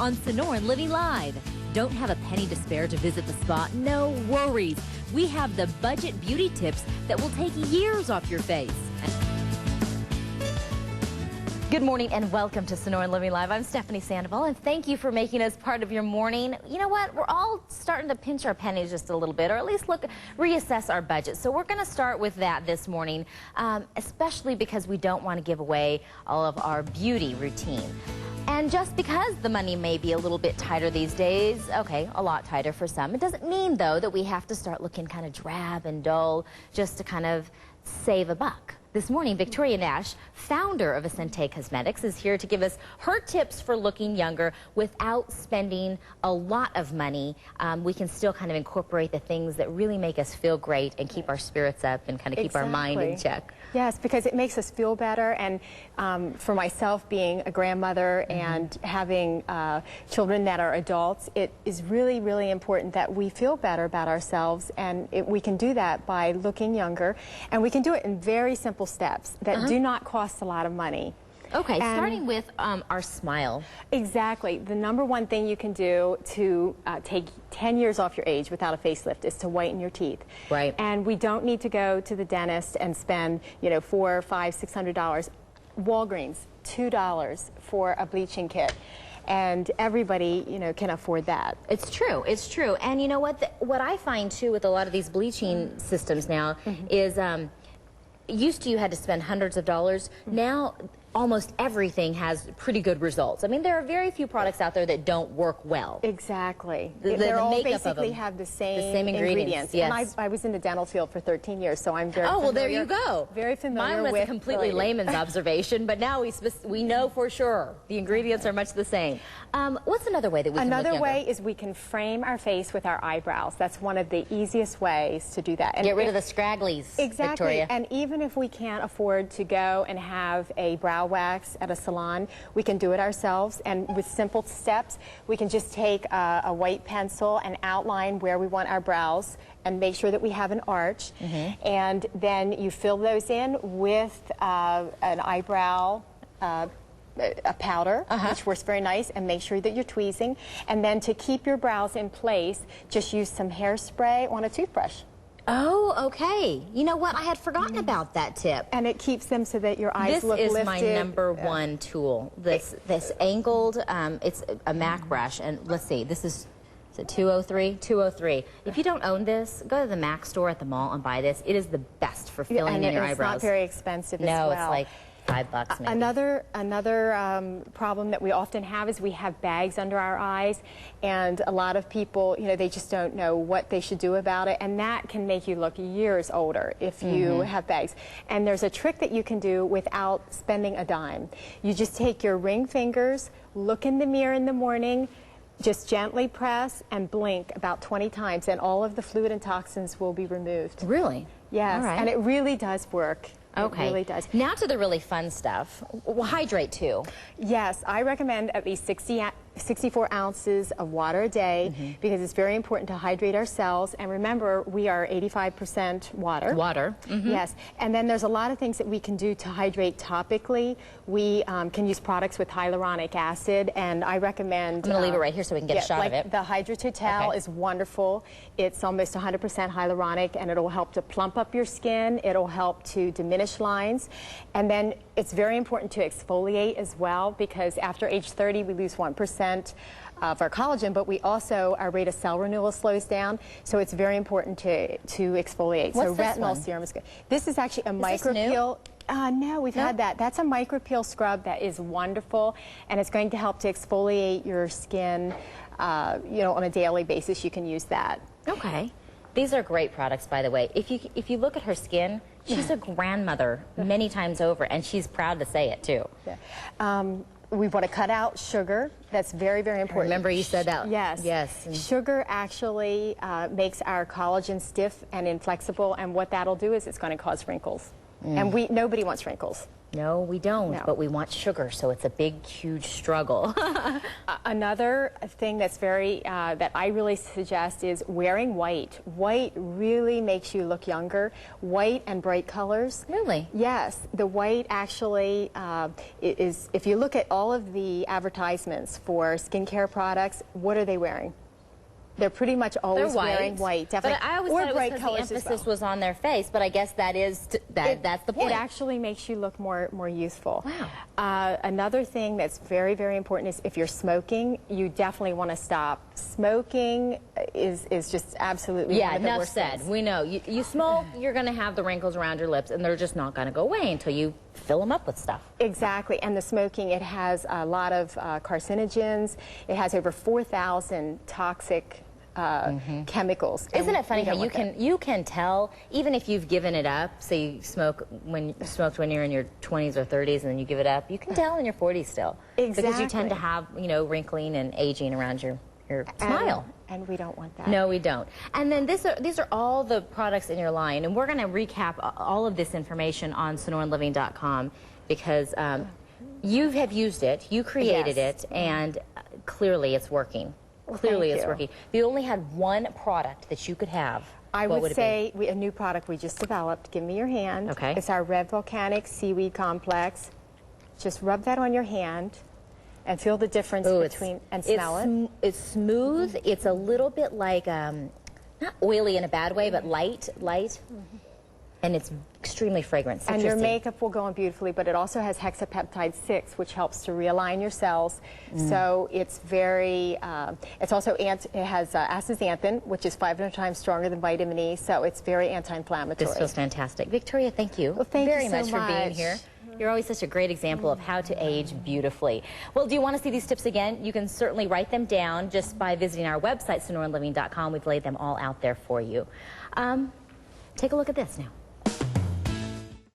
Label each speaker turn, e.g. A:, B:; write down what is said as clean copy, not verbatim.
A: on Sonoran Living Live. Don't have a penny to spare to visit the spa? No worries. We have the budget beauty tips that will take years off your face. Good morning and welcome to Sonoran Living Live. I'm Stephanie Sandoval and thank you for making us part of your morning. You know what? We're all starting to pinch our pennies just a little bit, or at least reassess our budget. So we're going to start with that this morning, especially because we don't want to give away all of our beauty routine. And just because the money may be a little bit tighter these days, okay, a lot tighter for some, it doesn't mean, though, that we have to start looking kind of drab and dull just to kind of save a buck. This morning, Victoria Nash, founder of Esente Cosmetics, is here to give us her tips for looking younger without spending a lot of money. We can still kind of incorporate the things that really make us feel great and keep our spirits up and kind of keep our mind in check.
B: Yes, because it makes us feel better. And for myself, being a grandmother and having children that are adults, it is really, really important that we feel better about ourselves. And we can do that by looking younger. And we can do it in very simple steps that do not cost a lot of money.
A: Okay, starting with our smile.
B: Exactly. The number one thing you can do to take 10 years off your age without a facelift is to whiten your teeth.
A: Right.
B: And we don't need to go to the dentist and spend, you know, $400, $500, $600. Walgreens, $2 for a bleaching kit. And everybody, you know, can afford that.
A: It's true. It's true. And you know what? What I find, too, with a lot of these bleaching systems now is used to you had to spend hundreds of dollars. Now almost everything has pretty good results. I mean, there are very few products out there that don't work well.
B: Exactly.
A: They
B: all basically have the same ingredients.
A: Yes.
B: And I was in the dental field for 13 years, so I'm very
A: familiar.
B: well,
A: there you go.
B: Very familiar
A: Mine was
B: with
A: a completely layman's observation, but now we know for sure the ingredients are much the same. What's another way that we can look
B: Another way
A: younger?
B: is we can frame our face with our eyebrows. That's one of the easiest ways to do that. And
A: get rid of the scragglies,
B: exactly.
A: Victoria.
B: And even if we can't afford to go and have a brow wax at a salon, we can do it ourselves. And with simple steps, we can just take a white pencil and outline where we want our brows and make sure that we have an arch. And then you fill those in with an eyebrow a powder, which works very nice, and make sure that you're tweezing. And then to keep your brows in place, just use some hairspray on a toothbrush.
A: Oh, okay. You know what? I had forgotten about that tip.
B: And it keeps them so that your eyes look lifted.
A: This is my number one tool. This angled, it's a MAC brush, and let's see, this is it 203? 203. If you don't own this, go to the MAC store at the mall and buy this. It is the best for filling in your eyebrows.
B: It's not very expensive as well.
A: No, it's like $5 maybe.
B: Another problem that we often have is we have bags under our eyes, and a lot of people, you know, they just don't know what they should do about it, and that can make you look years older if you have bags. And there's a trick that you can do without spending a dime. You just take your ring fingers, look in the mirror in the morning, just gently press and blink about 20 times, and all of the fluid and toxins will be removed.
A: Really?
B: Yes,
A: all right.
B: And it really does work.
A: Okay.
B: It really does.
A: Now to the really fun stuff. Well, hydrate too.
B: Yes, I recommend at least 64 ounces of water a day because it's very important to hydrate our cells. And remember, we are 85% water.
A: Water.
B: Yes. And then there's a lot of things that we can do to hydrate topically. We can use products with hyaluronic acid, and I recommend...
A: I'm going to leave it right here so we can get a shot of it.
B: The Hydra Total is wonderful. It's almost 100% hyaluronic, and it'll help to plump up your skin. It'll help to diminish lines. And then it's very important to exfoliate as well, because after age 30 we lose 1% of our collagen, but we also, our rate of cell renewal slows down, so it's very important to exfoliate.
A: What's
B: so
A: this
B: retinol
A: one?
B: Serum is good. This is actually a
A: Is this new?
B: No, we've had that. That's a micropeel scrub that is wonderful, and it's going to help to exfoliate your skin, you know, on a daily basis. You can use that.
A: Okay. These are great products, by the way. If you look at her skin, she's a grandmother many times over, and she's proud to say it, too.
B: We want to cut out sugar. That's very, very important.
A: Remember you said that.
B: Yes.
A: Yes.
B: Sugar actually makes our collagen stiff and inflexible, and what that'll do is it's going to cause wrinkles. And nobody wants wrinkles.
A: No, we don't,
B: No.
A: but we want sugar, so it's a big, huge struggle.
B: Another thing that's very, that I really suggest is wearing white. White really makes you look younger. White and bright colors.
A: Really?
B: Yes. The white actually is, if you look at all of the advertisements for skincare products, what are they wearing? They're pretty much always wearing white, definitely.
A: But I always
B: or
A: thought it was
B: bright
A: because
B: colors
A: the
B: as
A: emphasis
B: well.
A: was on their face, but I guess that is, that's the point.
B: It actually makes you look more youthful.
A: Wow.
B: Another thing that's very, very important is if you're smoking, you definitely want to stop. Smoking is just absolutely one of the
A: enough
B: worst
A: said.
B: things.
A: We know. You smoke, you're going to have the wrinkles around your lips, and they're just not going to go away until you fill them up with stuff.
B: Exactly, and the smoking, it has a lot of carcinogens. It has over 4,000 toxic chemicals.
A: Isn't it funny how you can tell, even if you've given it up, say you smoked when you're in your 20s or 30s and then you give it up, you can tell in your 40s still.
B: Exactly.
A: Because you tend to have, wrinkling and aging around your smile.
B: And we don't want that.
A: No, we don't. And then these are all the products in your line, and we're going to recap all of this information on SonoraLiving.com because you have used it, you created it, and clearly it's working.
B: Well,
A: clearly
B: thank
A: it's
B: you.
A: working. If you only had one product that you could have,
B: I
A: what
B: would
A: it
B: say a new product we just developed. Give me your hand.
A: Okay.
B: It's our Red Volcanic Seaweed Complex. Just rub that on your hand and feel the difference between, and smell it.
A: It's smooth. It's a little bit like, not oily in a bad way, but light. And it's extremely fragrant, citrusy.
B: And your makeup will go on beautifully, but it also has hexapeptide 6, which helps to realign your cells. So it's very, it's also, it has astaxanthin, which is 500 times stronger than vitamin E, so it's very anti-inflammatory.
A: This feels fantastic. Victoria, thank you.
B: Well, thank
A: very
B: you so
A: much for being here. You're always such a great example of how to age beautifully. Well, do you want to see these tips again? You can certainly write them down just by visiting our website, SonoraLiving.com. We've laid them all out there for you. Take a look at this now.